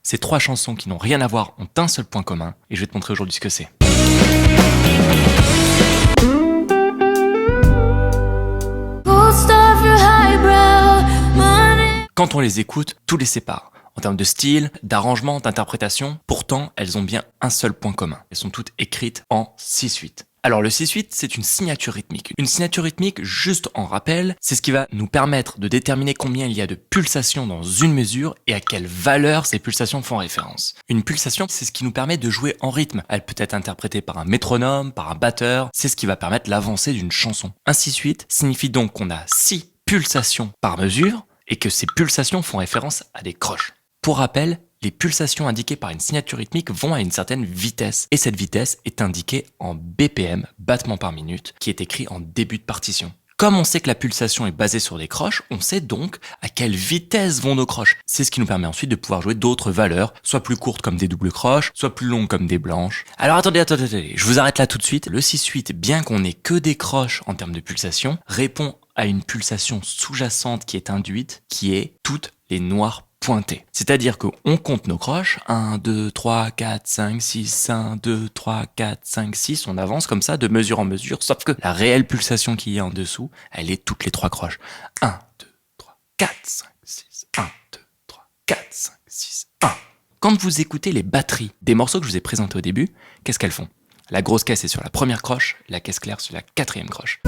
Ces 3 chansons qui n'ont rien à voir ont un seul point commun, et je vais te montrer aujourd'hui ce que c'est. Quand on les écoute, tout les sépare. En termes de style, d'arrangement, d'interprétation, pourtant, elles ont bien un seul point commun. Elles sont toutes écrites en 6/8. Alors le 6/8, c'est une signature rythmique. Une signature rythmique, juste en rappel, c'est ce qui va nous permettre de déterminer combien il y a de pulsations dans une mesure et à quelle valeur ces pulsations font référence. Une pulsation, c'est ce qui nous permet de jouer en rythme. Elle peut être interprétée par un métronome, par un batteur, c'est ce qui va permettre l'avancée d'une chanson. Un 6/8 signifie donc qu'on a 6 pulsations par mesure et que ces pulsations font référence à des croches. Pour rappel, les pulsations indiquées par une signature rythmique vont à une certaine vitesse. Et cette vitesse est indiquée en BPM, battements par minute, qui est écrit en début de partition. Comme on sait que la pulsation est basée sur des croches, on sait donc à quelle vitesse vont nos croches. C'est ce qui nous permet ensuite de pouvoir jouer d'autres valeurs, soit plus courtes comme des doubles croches, soit plus longues comme des blanches. Alors attendez, je vous arrête là tout de suite. Le 6/8, bien qu'on n'ait que des croches en termes de pulsation, répond à une pulsation sous-jacente qui est induite, qui est toutes les noires pointées. C'est-à-dire qu'on compte nos croches, 1, 2, 3, 4, 5, 6, 1, 2, 3, 4, 5, 6, on avance comme ça de mesure en mesure, sauf que la réelle pulsation qui est en dessous, elle est toutes les 3 croches. 1, 2, 3, 4, 5, 6, 1, 2, 3, 4, 5, 6, 1. Quand vous écoutez les batteries des morceaux que je vous ai présentés au début, qu'est-ce qu'elles font ? La grosse caisse est sur la première croche, la caisse claire sur la 4e croche.